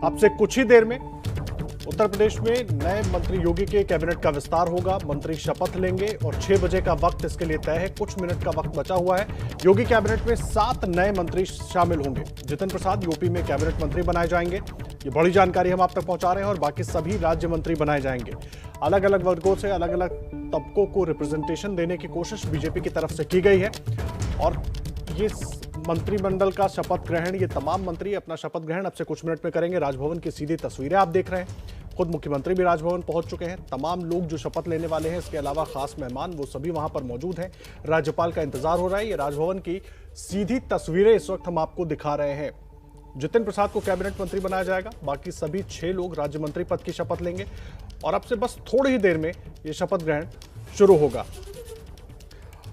अब से कुछ ही देर में उत्तर प्रदेश में नए मंत्री योगी के कैबिनेट का विस्तार होगा। मंत्री शपथ लेंगे और 6 बजे का वक्त इसके लिए तय है। कुछ मिनट का वक्त बचा हुआ है। योगी कैबिनेट में 7 नए मंत्री शामिल होंगे। जितिन प्रसाद यूपी में कैबिनेट मंत्री बनाए जाएंगे। ये बड़ी जानकारी हम आप तक पहुंचा रहे हैं। और बाकी सभी राज्य मंत्री बनाए जाएंगे। अलग अलग वर्गों से अलग अलग तबकों को रिप्रेजेंटेशन देने की कोशिश बीजेपी की तरफ से की गई है। और ये मंत्रिमंडल का शपथ ग्रहण, ये तमाम मंत्री अपना शपथ ग्रहण अब से कुछ मिनट में करेंगे। राजभवन की सीधी तस्वीरें आप देख रहे हैं। खुद मुख्यमंत्री भी राजभवन पहुंच चुके हैं। तमाम लोग जो शपथ लेने वाले हैं, इसके अलावा खास मेहमान, वो सभी वहां पर मौजूद हैं। राज्यपाल का इंतजार हो रहा है। ये राजभवन की सीधी तस्वीरें इस वक्त हम आपको दिखा रहे हैं। जितिन प्रसाद को कैबिनेट मंत्री बनाया जाएगा। बाकी सभी 6 लोग राज्य मंत्री पद की शपथ लेंगे और अब से बस थोड़ी ही देर में ये शपथ ग्रहण शुरू होगा।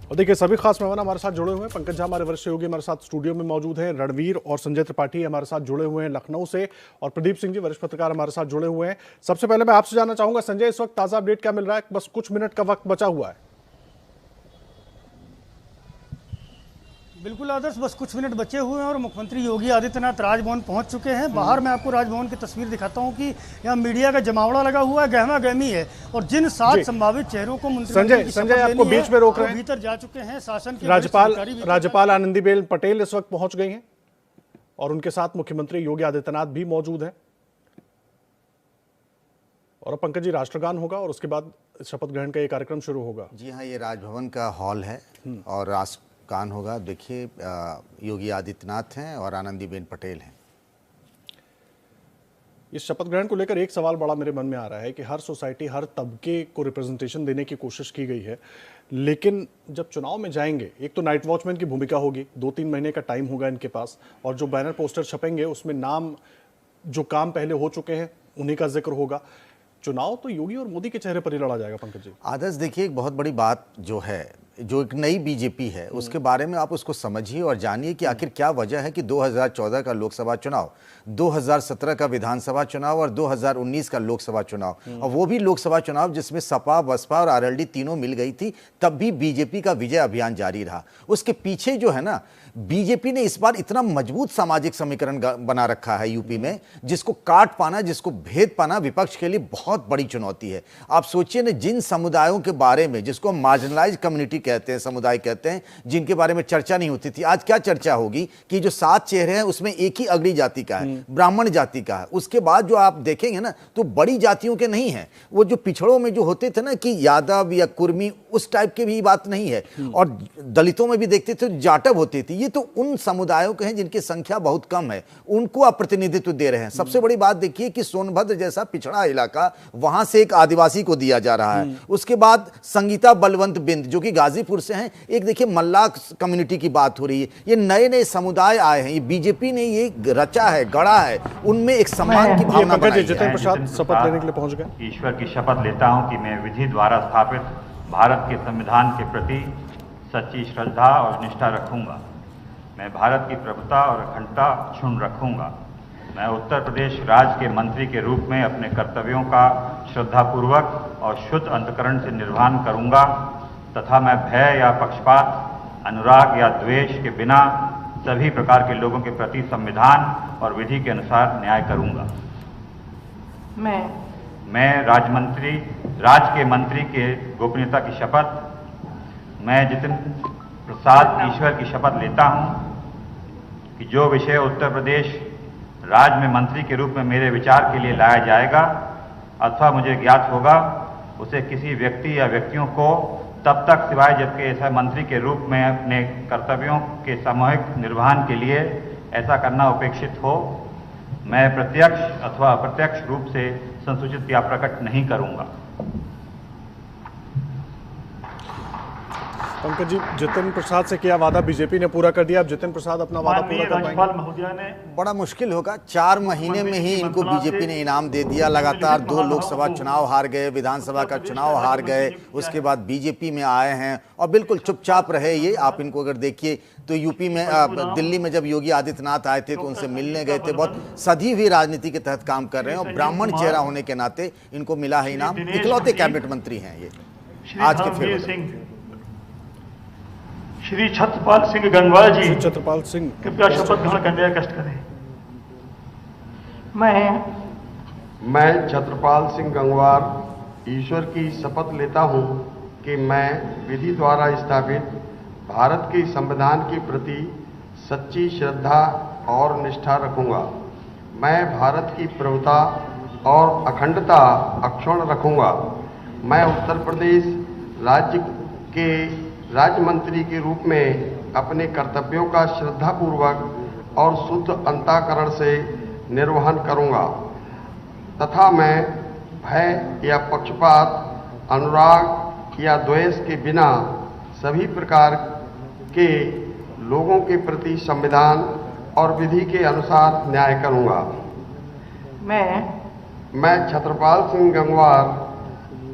और देखिए, सभी खास मेहमान हमारे साथ जुड़े हुए हैं। पंकज झा हमारे वरिष्ठ सहयोगी हमारे साथ स्टूडियो में मौजूद हैं। रणवीर और संजय त्रिपाठी हमारे साथ जुड़े हुए हैं लखनऊ से, और प्रदीप सिंह जी वरिष्ठ पत्रकार हमारे साथ जुड़े हुए हैं। सबसे पहले मैं आपसे जानना चाहूंगा संजय, इस वक्त ताजा अपडेट क्या मिल रहा है? बस कुछ मिनट का वक्त बचा हुआ है। बिल्कुल आदर्श, बस कुछ मिनट बचे हुए हैं और मुख्यमंत्री योगी आदित्यनाथ राजभवन पहुंच चुके हैं। बाहर मैं आपको राजभवन की तस्वीर दिखाता हूं कि यहाँ मीडिया का जमावड़ा लगा हुआ है, गहमा गहमी है। और जिन 7 संभावित चेहरों को संजय आपको बीच में रोक रहे हैं, भीतर जा चुके हैं। शासन के राज्यपाल आनंदीबेन पटेल इस वक्त पहुंच गई हैं और उनके साथ मुख्यमंत्री योगी आदित्यनाथ भी मौजूद हैं। और अब पंकज जी, राष्ट्रगान होगा और उसके बाद शपथ ग्रहण का ये कार्यक्रम शुरू होगा। जी हाँ, ये राजभवन का हॉल है और राष्ट्रगान होगा। देखिए, योगी आदित्यनाथ हैं और आनंदीबेन पटेल हैं। इस शपथ ग्रहण को लेकर एक सवाल बड़ा मेरे मन में आ रहा है कि हर सोसाइटी, हर तबके को रिप्रेजेंटेशन देने की कोशिश की गई है, लेकिन जब चुनाव में जाएंगे, एक तो नाइट वॉचमैन की भूमिका होगी, 2-3 महीने का टाइम होगा इनके पास, और जो बैनर पोस्टर छपेंगे उसमें नाम, जो काम पहले हो चुके हैं उन्हीं का जिक्र होगा। चुनाव तो योगी और मोदी के चेहरे पर ही लड़ा जाएगा पंकज जी। आदर्श, देखिए, एक बहुत बड़ी बात जो है, जो एक नई बीजेपी है, उसके बारे में आप उसको समझिए और जानिए कि आखिर क्या वजह है कि 2014 का लोकसभा चुनाव, 2017 का विधानसभा चुनाव और 2019 का लोकसभा चुनाव, और वो भी लोकसभा चुनाव जिसमें सपा, बसपा और आरएलडी तीनों मिल गई थी, तब भी बीजेपी का विजय अभियान जारी रहा। उसके पीछे जो है ना, बीजेपी ने इस बार इतना मजबूत सामाजिक समीकरण बना रखा है यूपी में, जिसको काट पाना, जिसको भेद पाना विपक्ष के लिए बहुत बड़ी चुनौती है। आप सोचिए ना, जिन समुदायों के बारे में, जिसको मार्जिनलाइज कम्युनिटी कहते हैं, समुदाय कहते हैं, जिनके बारे में चर्चा नहीं होती थी, आज क्या चर्चा होगी कि जो 7 चेहरे हैं उसमें एक ही अगड़ी जाति का है, ब्राह्मण जाति का है। उसके बाद जो आप देखेंगे ना, तो बड़ी जातियों के नहीं है। वो जो पिछड़ों में जो होते थे ना कि यादव या कुर्मी, उस टाइप की भी बात नहीं है। और दलितों में भी देखते थे जाटव होती थी। ये तो उन समुदायों के हैं जिनकी संख्या बहुत कम है, उनको आप प्रतिनिधित्व दे रहे हैं। सबसे बड़ी बात देखिए कि सोनभद्र जैसा पिछड़ा इलाका, वहां से एक आदिवासी को दिया जा रहा है। उसके बाद संगीता बलवंत बिंद जो कि गाजीपुर से हैं, एक देखिए मल्लाह कम्युनिटी की बात हो रही है। ये नए नए समुदाय आए हैं, ये बीजेपी ने ये रचा है, गढ़ा है, उनमें एक सम्मान की भावना बनाई है। जितिन प्रसाद शपथ लेने के लिए पहुंच गए। ईश्वर की शपथ लेता हूं कि मैं विधि द्वारा स्थापित भारत के संविधान के प्रति सच्ची श्रद्धा और निष्ठा रखूंगा। मैं भारत की प्रभुता और अखंडता क्षुण्ण रखूंगा। मैं उत्तर प्रदेश राज्य के मंत्री के रूप में अपने कर्तव्यों का श्रद्धापूर्वक और शुद्ध अंतःकरण से निर्वहन करूंगा तथा मैं भय या पक्षपात, अनुराग या द्वेष के बिना सभी प्रकार के लोगों के प्रति संविधान और विधि के अनुसार न्याय करूंगा। मैं राज्य के मंत्री के गोपनीयता की शपथ, मैं जितिन प्रसाद ईश्वर की शपथ लेता हूं कि जो विषय उत्तर प्रदेश राज्य में मंत्री के रूप में मेरे विचार के लिए लाया जाएगा अथवा मुझे ज्ञात होगा, उसे किसी व्यक्ति या व्यक्तियों को तब तक सिवाय जबकि ऐसा मंत्री के रूप में अपने कर्तव्यों के सामूहिक निर्वहन के लिए ऐसा करना उपेक्षित हो, मैं प्रत्यक्ष अथवा अप्रत्यक्ष रूप से संसूचित या प्रकट नहीं करूंगा। पंकज जी, जितिन प्रसाद से किया वादा बीजेपी ने पूरा कर दिया। अब जितिन प्रसाद अपना वादा पूरा कर पाएंगे? बड़ा मुश्किल होगा। 4 महीने में ही इनको बीजेपी ने इनाम दे दिया। लगातार 2 लोकसभा चुनाव हार गए, विधानसभा का चुनाव हार गए, उसके बाद बीजेपी में आए हैं और बिल्कुल चुपचाप रहे। ये आप इनको अगर देखिए तो यूपी में, दिल्ली में जब योगी आदित्यनाथ आए थे तो उनसे मिलने गए थे। बहुत सधी हुई राजनीति के तहत काम कर रहे हैं और ब्राह्मण चेहरा होने के नाते इनको मिला है इनाम। इकलौते कैबिनेट मंत्री हैं ये आज के फिर। श्री छत्रपाल सिंह गंगवार जी, छत्रपाल सिंह कृपया शपथ ग्रहण करने का कष्ट करें। मैं छत्रपाल सिंह गंगवार ईश्वर की शपथ लेता हूं कि मैं विधि द्वारा स्थापित भारत के संविधान के प्रति सच्ची श्रद्धा और निष्ठा रखूंगा। मैं भारत की प्रभुता और अखंडता अक्षुण्ण रखूंगा। मैं उत्तर प्रदेश राज्य के राज्य मंत्री के रूप में अपने कर्तव्यों का श्रद्धापूर्वक और शुद्ध अंतःकरण से निर्वहन करूंगा तथा मैं भय या पक्षपात, अनुराग या द्वेष के बिना सभी प्रकार के लोगों के प्रति संविधान और विधि के अनुसार न्याय करूंगा। मैं छत्रपाल सिंह गंगवार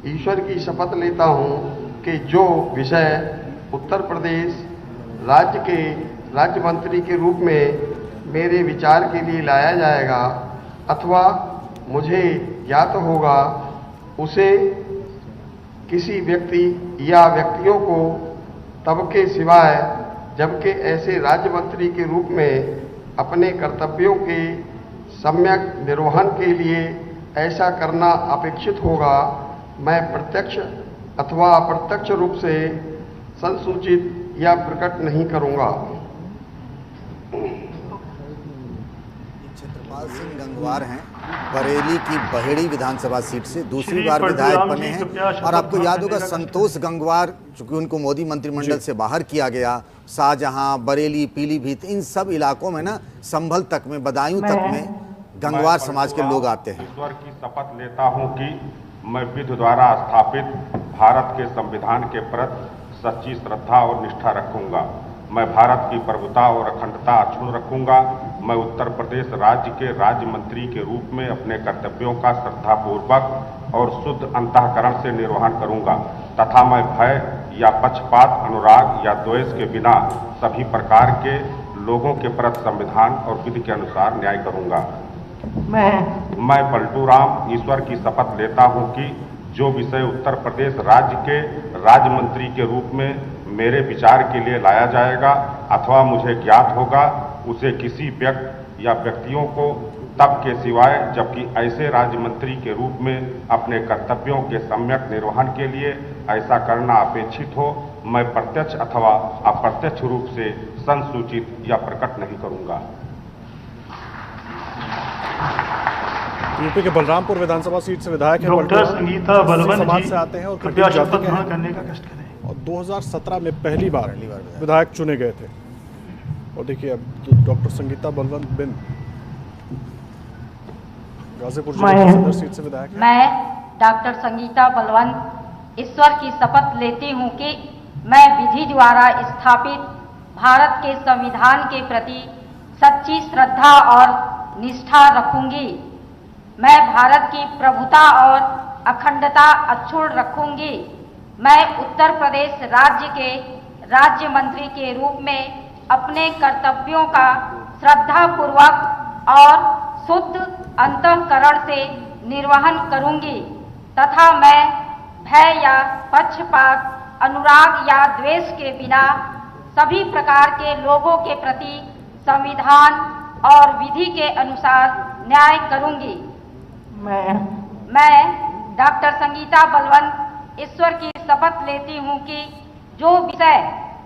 ईश्वर की शपथ लेता हूं कि जो विषय उत्तर प्रदेश राज्य के राज्य मंत्री के रूप में मेरे विचार के लिए लाया जाएगा अथवा मुझे ज्ञात होगा, उसे किसी व्यक्ति या व्यक्तियों को तब के सिवाय जबकि ऐसे राज्य मंत्री के रूप में अपने कर्तव्यों के सम्यक निर्वहन के लिए ऐसा करना अपेक्षित होगा, मैं प्रत्यक्ष अथवा अप्रत्यक्ष रूप से संसूचित या प्रकट नहीं करूंगा। छत्रपाल सिंह गंगवार हैं, बरेली की बहेड़ी विधानसभा सीट से दूसरी बार विधायक बने हैं। और आपको याद होगा संतोष गंगवार, चूंकि उनको मोदी मंत्रिमंडल से बाहर किया गया, शाहजहां, बरेली, पीलीभीत, इन सब इलाकों में ना, संभल तक में, बदायूं तक में गंगवार समाज के लोग आते हैं। ईश्वर की शपथ लेता हूं कि मैं विधि द्वारा स्थापित भारत के संविधान के प्रति सच्ची श्रद्धा और निष्ठा रखूंगा। मैं भारत की प्रभुता और अखंडता अक्षुण्ण रखूंगा। मैं उत्तर प्रदेश राज्य के राज्य मंत्री के रूप में अपने कर्तव्यों का श्रद्धापूर्वक और शुद्ध अंतःकरण से निर्वहन करूंगा तथा मैं भय या पक्षपात, अनुराग या द्वेष के बिना सभी प्रकार के लोगों के प्रति संविधान और विधि के अनुसार न्याय करूंगा। मैं पलटू राम ईश्वर की शपथ लेता हूं कि जो विषय उत्तर प्रदेश राज्य के राज्य मंत्री के रूप में मेरे विचार के लिए लाया जाएगा अथवा मुझे ज्ञात होगा, उसे किसी व्यक्ति या व्यक्तियों को तब के सिवाय जबकि ऐसे राज्य मंत्री के रूप में अपने कर्तव्यों के सम्यक निर्वहन के लिए ऐसा करना अपेक्षित हो, मैं प्रत्यक्ष अथवा अप्रत्यक्ष रूप से संसूचित या प्रकट नहीं करूंगा। यूपी के बलरामपुर विधानसभा सीट से विधायक हैं डॉक्टर संगीता बलवन समाज जी से आते हैं और कृपया खंडित शपथ जाति के ग्रहण हैं करने का कष्ट करें। और 2017 में पहली बार विधायक चुने गए थे। और देखिए अब डॉक्टर संगीता बलवन बिन गाजीपुर जिले की सदर सीट से विधायक हैं। मैं डॉक्टर संगीता बलवन ईश्वर की शपथ लेती हूँ कि मैं विधि द्वारा स्थापित भारत के संविधान के प्रति सच्ची श्रद्धा और निष्ठा रखूंगी। मैं भारत की प्रभुता और अखंडता अक्षुण्ण रखूंगी। मैं उत्तर प्रदेश राज्य के राज्य मंत्री के रूप में अपने कर्तव्यों का श्रद्धापूर्वक और शुद्ध अंतःकरण से निर्वहन करूंगी तथा मैं भय या पक्षपात, अनुराग या द्वेष के बिना सभी प्रकार के लोगों के प्रति संविधान और विधि के अनुसार न्याय करूंगी। मैं डॉक्टर संगीता बलवन ईश्वर की शपथ लेती हूँ कि जो विषय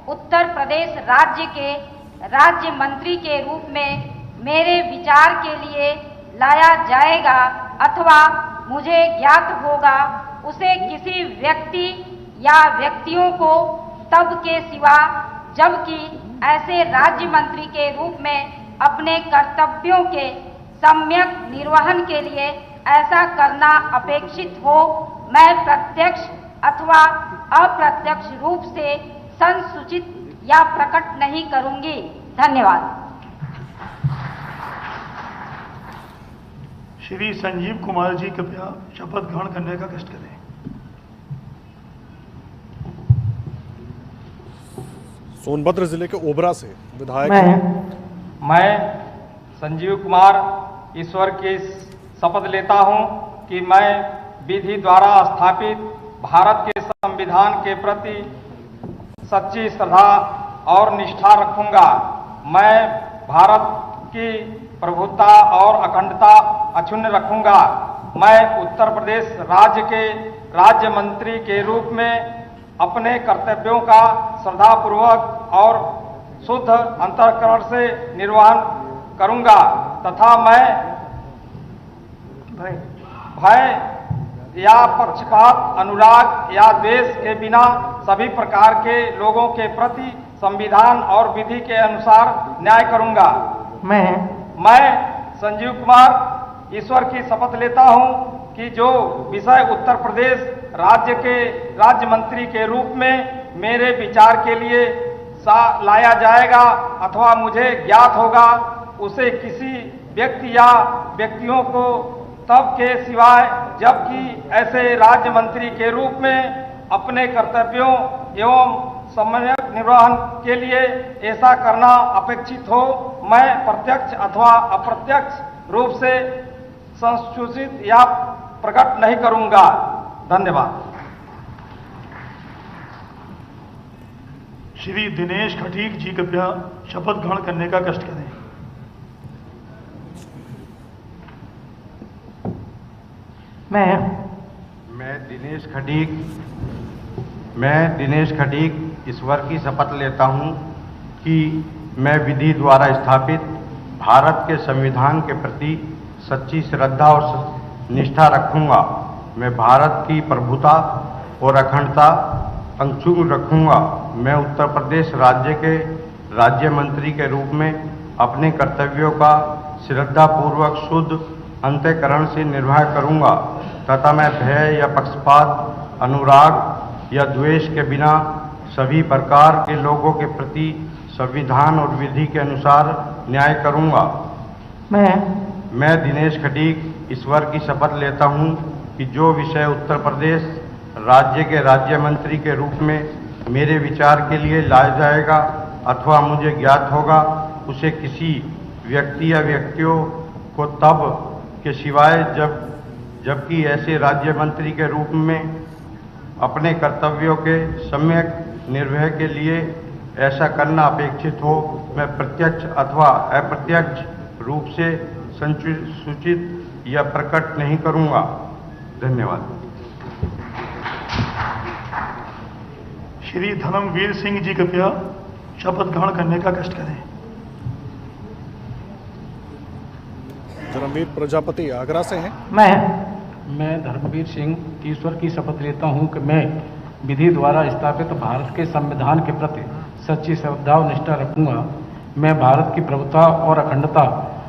उत्तर प्रदेश राज्य के राज्य मंत्री के रूप में मेरे विचार के लिए लाया जाएगा अथवा मुझे ज्ञात होगा, उसे किसी व्यक्ति या व्यक्तियों को तब के सिवा जबकि ऐसे राज्य मंत्री के रूप में अपने कर्तव्यों के सम्यक निर्वहन के लिए ऐसा करना अपेक्षित हो, मैं प्रत्यक्ष अथवा अप्रत्यक्ष रूप से संसूचित या प्रकट नहीं करूंगी। धन्यवाद। श्री संजीव कुमार जी कृपया शपथ ग्रहण करने का कष्ट करें। सोनभद्र जिले के ओबरा से विधायक मैं संजीव कुमार ईश्वर की शपथ लेता हूं कि मैं विधि द्वारा स्थापित भारत के संविधान के प्रति सच्ची श्रद्धा और निष्ठा रखूंगा। मैं भारत की प्रभुता और अखंडता अक्षुण्ण रखूंगा। मैं उत्तर प्रदेश राज्य के राज्य मंत्री के रूप में अपने कर्तव्यों का श्रद्धापूर्वक और शुद्ध अंतःकरण से निर्वहन करूंगा तथा मैं भय या पक्षपात, अनुराग या द्वेष के बिना सभी प्रकार के लोगों के प्रति संविधान और विधि के अनुसार न्याय करूंगा। मैं संजीव कुमार ईश्वर की शपथ लेता हूं कि जो विषय उत्तर प्रदेश राज्य के राज्य मंत्री के रूप में मेरे विचार के लिए लाया जाएगा अथवा मुझे ज्ञात होगा, उसे किसी व्यक्ति या व्यक्तियों को तब के सिवाय जबकि ऐसे राज्य मंत्री के रूप में अपने कर्तव्यों एवं सम्यक निर्वहन के लिए ऐसा करना अपेक्षित हो, मैं प्रत्यक्ष अथवा अप्रत्यक्ष रूप से संसूचित या प्रकट नहीं करूंगा। धन्यवाद। श्री दिनेश खटीक जी कृपया शपथ ग्रहण करने का कष्ट करें। मैं दिनेश खटीक ईश्वर की शपथ लेता हूं कि मैं विधि द्वारा स्थापित भारत के संविधान के प्रति सच्ची श्रद्धा और निष्ठा रखूंगा। मैं भारत की प्रभुता और अखंडता अक्षुण्ण रखूंगा। मैं उत्तर प्रदेश राज्य के राज्य मंत्री के रूप में अपने कर्तव्यों का श्रद्धापूर्वक शुद्ध अंतःकरण से निर्वाह करूंगा तथा मैं भय या पक्षपात, अनुराग या द्वेष के बिना सभी प्रकार के लोगों के प्रति संविधान और विधि के अनुसार न्याय करूंगा। मैं दिनेश खटीक ईश्वर की शपथ लेता हूं कि जो विषय उत्तर प्रदेश राज्य के राज्य मंत्री के रूप में मेरे विचार के लिए लाया जाएगा अथवा मुझे ज्ञात होगा, उसे किसी व्यक्ति या व्यक्तियों को तब के सिवाय जबकि ऐसे राज्य मंत्री के रूप में अपने कर्तव्यों के सम्यक निर्वहन के लिए ऐसा करना अपेक्षित हो, मैं प्रत्यक्ष अथवा अप्रत्यक्ष रूप से सूचित या प्रकट नहीं करूंगा। धन्यवाद। श्री धर्मवीर सिंह जी कृपया शपथ ग्रहण करने का कष्ट करें। धर्मवीर प्रजापति आगरा से हैं। मैं धर्मवीर सिंह ईश्वर की शपथ लेता हूं कि मैं विधि द्वारा स्थापित भारत के संविधान के प्रति सच्ची श्रद्धा और निष्ठा रखूंगा। मैं भारत की प्रभुता और अखंडता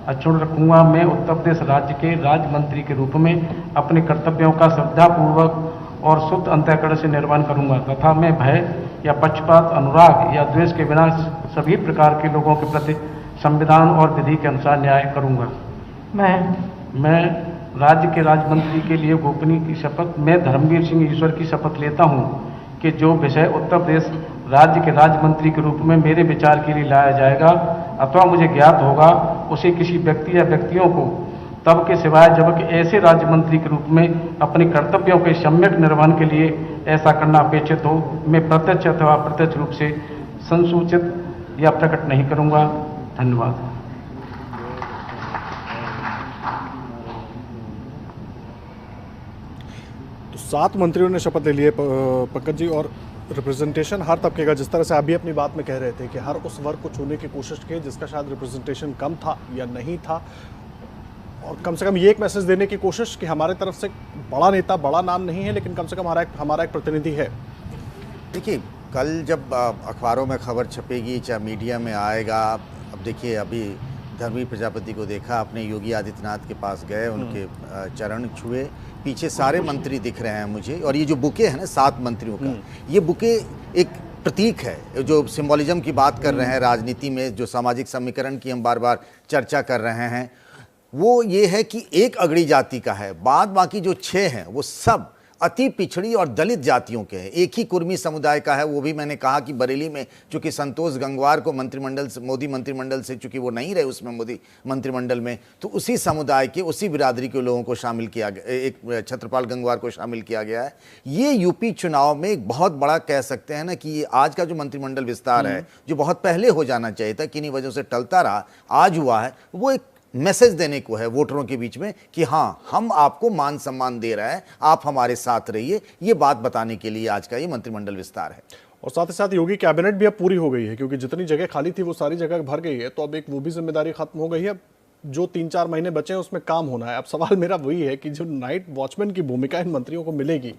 अक्षुण्ण रखूंगा। मैं उत्तर प्रदेश राज्य के राज्य मंत्री के रूप में अपने कर्तव्यों का श्रद्धापूर्वक और शुद्ध अंतःकरण से निर्वहन करूंगा तथा मैं भय या पक्षपात, अनुराग या द्वेष के बिना सभी प्रकार के लोगों के प्रति संविधान और विधि के अनुसार न्याय करूंगा। मैं राज्य के राज्य मंत्री के लिए गोपनीय की शपथ मैं धर्मवीर सिंह ईश्वर की शपथ लेता हूं कि जो विषय उत्तर प्रदेश राज्य के राज्य मंत्री के रूप में मेरे विचार के लिए लाया जाएगा अथवा मुझे ज्ञात होगा, उसे किसी व्यक्ति या व्यक्तियों को तब के सिवाय जबकि ऐसे राज्य मंत्री के रूप में अपने कर्तव्यों के सम्यक निर्वहन के लिए ऐसा करना अपेक्षित हो, मैं प्रत्यक्ष अथवा अप्रत्यक्ष रूप से संसूचित या प्रकट नहीं करूंगा। धन्यवाद। तो 7 मंत्रियों ने शपथ ले लिए पंकज जी, और रिप्रेजेंटेशन हर तबके का, जिस तरह से आप भी अपनी बात में कह रहे थे कि हर उस वर्ग को छूने की कोशिश की जिसका शायद रिप्रेजेंटेशन कम था या नहीं था, और कम से कम ये एक मैसेज देने की कोशिश कि हमारे तरफ से बड़ा नेता, बड़ा नाम नहीं है, लेकिन कम से कम हमारा एक प्रतिनिधि है। देखिए, कल जब अखबारों में खबर छपेगी, चाहे मीडिया में आएगा, अब देखिए अभी धर्मवीर प्रजापति को देखा, अपने योगी आदित्यनाथ के पास गए, उनके चरण छुए, पीछे सारे मंत्री दिख रहे हैं मुझे, और ये जो बुके है ना 7 मंत्रियों का, ये बुके एक प्रतीक है जो सिंबोलिज्म की बात कर रहे हैं राजनीति में, जो सामाजिक समीकरण की हम बार बार चर्चा कर रहे हैं, वो ये है कि एक अगड़ी जाति का है, बाकी जो 6 हैं वो सब अति पिछड़ी और दलित जातियों के हैं। एक ही कुर्मी समुदाय का है, वो भी मैंने कहा कि बरेली में चूंकि संतोष गंगवार को मंत्रिमंडल से, मोदी मंत्रिमंडल से चूंकि वो नहीं रहे उसमें मोदी मंत्रिमंडल में, तो उसी समुदाय के, उसी बिरादरी के लोगों को शामिल किया गया, एक छत्रपाल गंगवार को शामिल किया गया है। ये यूपी चुनाव में एक बहुत बड़ा कह सकते हैं ना कि ये आज का जो मंत्रिमंडल विस्तार है, जो बहुत पहले हो जाना चाहिए था, किन्हीं वजहों से टलता रहा, आज हुआ है, वो एक मैसेज देने को है वोटरों के बीच में कि हाँ, हम आपको मान सम्मान दे रहे हैं, आप हमारे साथ रहिए। ये बात बताने के लिए आज का ये मंत्रिमंडल विस्तार है। और साथ ही साथ योगी कैबिनेट भी अब पूरी हो गई है, क्योंकि जितनी जगह खाली थी वो सारी जगह भर गई है। तो अब एक वो भी जिम्मेदारी खत्म हो गई है। जो 3-4 महीने बचे हैं उसमें काम होना है। अब सवाल मेरा वही है कि जो नाइट वॉचमैन की भूमिका इन मंत्रियों को मिलेगी,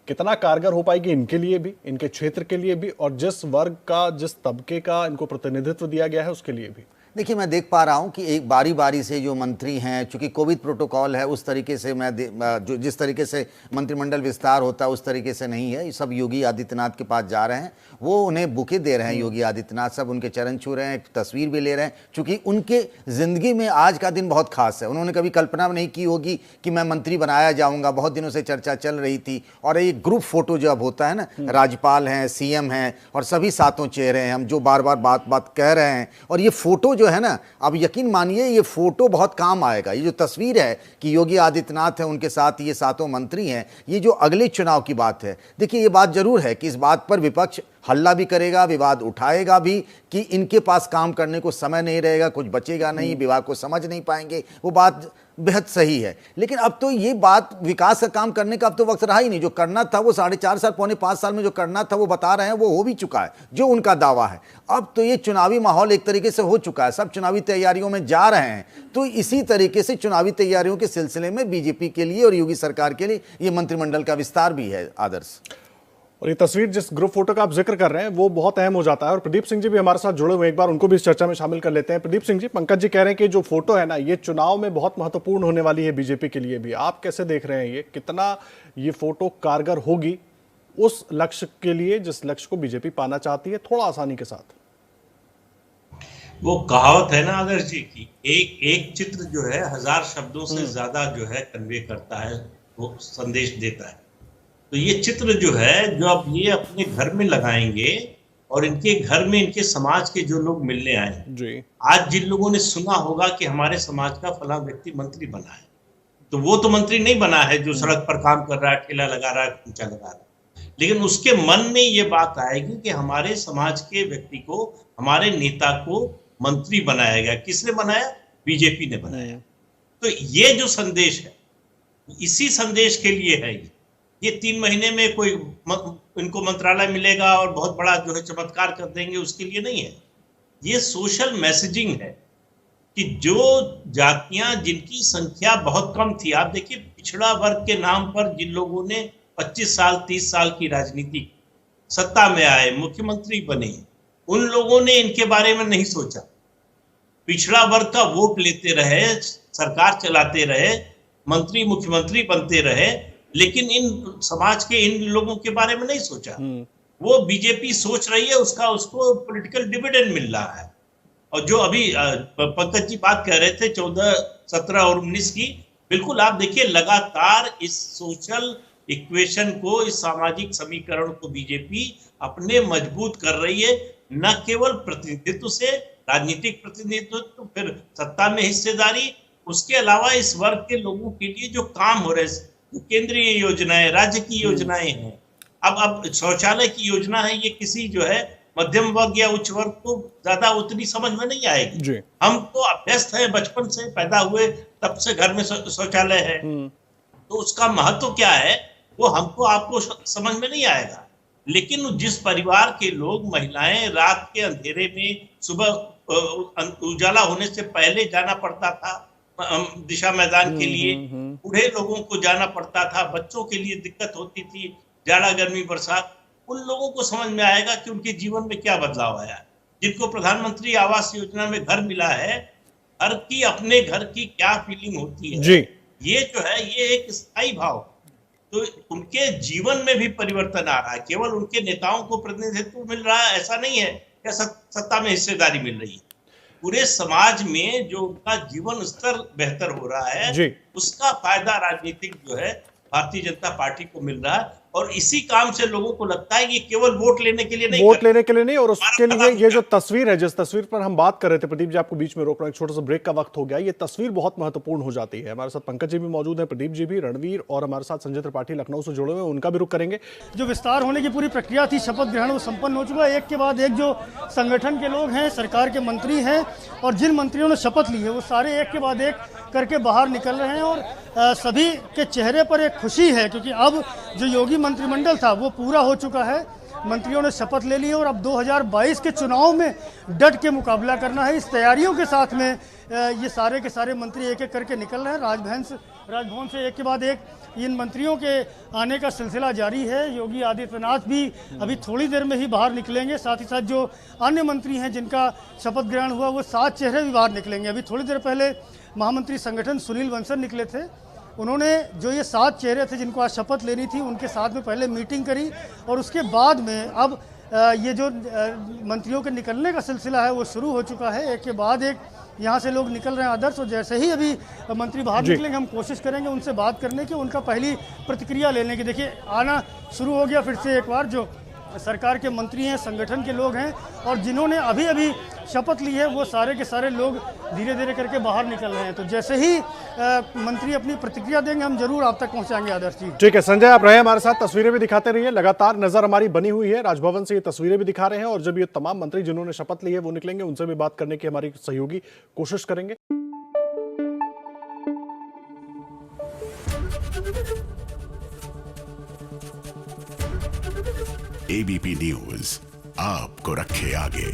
कितना कारगर हो पाएगी इनके लिए भी, इनके क्षेत्र के लिए भी, और जिस वर्ग का, जिस तबके का इनको प्रतिनिधित्व दिया गया है उसके लिए भी। देखिए, मैं देख पा रहा हूं कि एक बारी बारी से जो मंत्री हैं, चूंकि कोविड प्रोटोकॉल है, उस तरीके से जो जिस तरीके से मंत्रिमंडल विस्तार होता है उस तरीके से नहीं है। सब योगी आदित्यनाथ के पास जा रहे हैं, वो उन्हें बुके दे रहे हैं। योगी आदित्यनाथ सब उनके चरण छू रहे हैं, एक तस्वीर भी ले रहे हैं, चूंकि उनके ज़िंदगी में आज का दिन बहुत खास है। उन्होंने कभी कल्पना नहीं की होगी कि मैं मंत्री बनाया जाऊँगा। बहुत दिनों से चर्चा चल रही थी। और ये ग्रुप फोटो जब होता है ना, राज्यपाल हैं, CM हैं और सभी सातों चेहरे हैं, हम जो बार बार बात कह रहे हैं, और ये फोटो जो है ना, अब यकीन मानिए ये फोटो बहुत काम आएगा। ये जो तस्वीर है कि योगी आदित्यनाथ है, उनके साथ ये सातों मंत्री हैं, ये जो अगले चुनाव की बात है। देखिए, ये बात जरूर है कि इस बात पर विपक्ष हल्ला भी करेगा, विवाद उठाएगा भी कि इनके पास काम करने को समय नहीं रहेगा, कुछ बचेगा नहीं, विभाग को समझ नहीं पाएंगे। वो बात बेहद सही है, लेकिन अब तो ये बात विकास का काम करने का अब तो वक्त रहा ही नहीं। जो करना था वो 4.5 साल, 4.25 साल में जो करना था वो बता रहे हैं, वो हो भी चुका है जो उनका दावा है। अब तो ये चुनावी माहौल एक तरीके से हो चुका है, सब चुनावी तैयारियों में जा रहे हैं। तो इसी तरीके से चुनावी तैयारियों के सिलसिले में बीजेपी के लिए और योगी सरकार के लिए ये मंत्रिमंडल का विस्तार भी है आदर्श। और ये तस्वीर जिस ग्रुप फोटो का आप जिक्र कर रहे हैं वो बहुत अहम हो जाता है। और प्रदीप सिंह जी भी हमारे साथ जुड़े हुए, एक बार उनको भी इस चर्चा में शामिल कर लेते हैं। प्रदीप सिंह जी, पंकज जी कह रहे हैं कि जो फोटो है ना, ये चुनाव में बहुत महत्वपूर्ण होने वाली है बीजेपी के लिए भी। आप कैसे देख रहे हैं, ये कितना ये फोटो कारगर होगी उस लक्ष्य के लिए जिस लक्ष्य को बीजेपी पाना चाहती है, थोड़ा आसानी के साथ? वो कहावत है ना आदर्श जी की, एक चित्र जो है 1000 शब्दों से ज्यादा जो है कन्वे करता है, वो संदेश देता है। तो ये चित्र जो है, जो अब ये अपने घर में लगाएंगे और इनके घर में इनके समाज के जो लोग मिलने आए जी, आज जिन लोगों ने सुना होगा कि हमारे समाज का फला व्यक्ति मंत्री बना है, तो वो तो मंत्री नहीं बना है जो सड़क पर काम कर रहा है, ठेला लगा रहा है, कुंचा लगा रहा है, लेकिन उसके मन में ये बात आएगी कि हमारे समाज के व्यक्ति को, हमारे नेता को मंत्री बनाया गया। किसने बनाया? बीजेपी ने बनाया। तो ये जो संदेश है, इसी संदेश के लिए है ये 3 महीने में कोई इनको मंत्रालय मिलेगा और बहुत बड़ा जो है चमत्कार कर देंगे, उसके लिए नहीं है। ये सोशल मैसेजिंग है कि जो जातियां जिनकी संख्या बहुत कम थी, आप देखिए पिछड़ा वर्ग के नाम पर जिन लोगों ने 25 साल 30 साल की राजनीति, सत्ता में आए, मुख्यमंत्री बने, उन लोगों ने इनके बारे में नहीं सोचा। पिछड़ा वर्ग का वोट लेते रहे, सरकार चलाते रहे, मंत्री मुख्यमंत्री बनते रहे, लेकिन इन समाज के इन लोगों के बारे में नहीं सोचा। वो बीजेपी सोच रही है, उसको पॉलिटिकल डिविडेंड मिल रहा है। और जो अभी पंकज जी बात कह रहे थे 14, 17 और 19 की, बिल्कुल आप देखिए लगातार इस सोशल इक्वेशन को, इस सामाजिक समीकरण को बीजेपी अपने मजबूत कर रही है, न केवल प्रतिनिधित्व से, राजनीतिक प्रतिनिधित्व, फिर सत्ता में हिस्सेदारी, उसके अलावा इस वर्ग के लोगों के लिए जो काम हो रहे हैं, केंद्रीय योजनाएं, राज्य की योजनाएं हैं। अब शौचालय की योजना है, ये किसी जो है मध्यम वर्ग या उच्च वर्ग को ज्यादा उतनी समझ में नहीं आएगी। हम तो अभ्यस्त हैं, बचपन से पैदा हुए तब से घर में शौचालय है, तो उसका महत्व क्या है वो हमको आपको समझ में नहीं आएगा। लेकिन जिस परिवार के लोग, महिलाएं रात के अंधेरे में, सुबह उजाला होने से पहले जाना पड़ता था दिशा मैदान के लिए, बूढ़े लोगों को जाना पड़ता था, बच्चों के लिए दिक्कत होती थी, जाड़ा गर्मी बरसात, उन लोगों को समझ में आएगा कि उनके जीवन में क्या बदलाव आया। जिनको प्रधानमंत्री आवास योजना में घर मिला है, हर की अपने घर की क्या फीलिंग होती है जी। ये जो है ये एक स्थायी भाव, तो उनके जीवन में भी परिवर्तन आ रहा है। केवल उनके नेताओं को प्रतिनिधित्व मिल रहा है ऐसा नहीं है, या सत्ता में हिस्सेदारी मिल रही है। पूरे समाज में जो उनका जीवन स्तर बेहतर हो रहा है, उसका फायदा राजनीतिक जो है भारतीय जनता पार्टी को मिल रहा है। और इसी काम से लोगों को लगता है कि केवल वोट लेने के लिए नहीं, वोट लेने के लिए नहीं, और उसके लिए ये जो तस्वीर है, जिस तस्वीर पर हम बात कर रहे थे, प्रदीप जी आपको बीच में रोक रहा हूं, एक छोटा सा ब्रेक का वक्त हो गया, ये तस्वीर बहुत महत्वपूर्ण हो जाती है। हमारे साथ पंकज जी भी मौजूद हैं, प्रदीप जी भी, रणवीर और हमारे साथ संजय त्रिपाठी लखनऊ से जुड़े हुए हैं, उनका भी रुख करेंगे। जो विस्तार होने की पूरी प्रक्रिया थी, शपथ ग्रहण, वो संपन्न हो चुका है। एक के बाद एक जो संगठन के लोग हैं, सरकार के मंत्री हैं और जिन मंत्रियों ने शपथ ली है, वो सारे एक के बाद एक करके बाहर निकल रहे हैं और सभी के चेहरे पर एक खुशी है, क्योंकि अब जो योगी मंत्रिमंडल था वो पूरा हो चुका है। मंत्रियों ने शपथ ले ली है और अब 2022 के चुनाव में डट के मुकाबला करना है। इस तैयारियों के साथ में ये सारे के सारे मंत्री एक एक करके निकल रहे हैं। राजभवन से एक के बाद एक इन मंत्रियों के आने का सिलसिला जारी है। योगी आदित्यनाथ भी अभी थोड़ी देर में ही बाहर निकलेंगे। साथ ही साथ जो अन्य मंत्री हैं जिनका शपथ ग्रहण हुआ, वो 7 चेहरे भी बाहर निकलेंगे। अभी थोड़ी देर पहले महामंत्री संगठन सुनील बंसल निकले थे। उन्होंने जो ये 7 चेहरे थे जिनको आज शपथ लेनी थी, उनके साथ में पहले मीटिंग करी और उसके बाद में अब ये जो मंत्रियों के निकलने का सिलसिला है वो शुरू हो चुका है। एक के बाद एक यहाँ से लोग निकल रहे हैं आदर्श, और जैसे ही अभी मंत्री बाहर निकलेंगे हम कोशिश करेंगे उनसे बात करने की, उनका पहली प्रतिक्रिया लेने की। देखिए आना शुरू हो गया फिर से एक बार जो सरकार के मंत्री हैं, संगठन के लोग हैं और जिन्होंने अभी अभी शपथ ली है, वो सारे के सारे लोग धीरे धीरे करके बाहर निकल रहे हैं। तो जैसे ही मंत्री अपनी प्रतिक्रिया देंगे हम जरूर आप तक पहुंचाएंगे आदर्श जी। ठीक है संजय, आप रहे हमारे साथ, तस्वीरें भी दिखाते रहिए, लगातार नजर हमारी बनी हुई है। राजभवन से ये तस्वीरें भी दिखा रहे हैं और जब ये तमाम मंत्री जिन्होंने शपथ ली है वो निकलेंगे, उनसे भी बात करने की हमारी सहयोगी कोशिश करेंगे। एबीपी न्यूज आपको रखे आगे।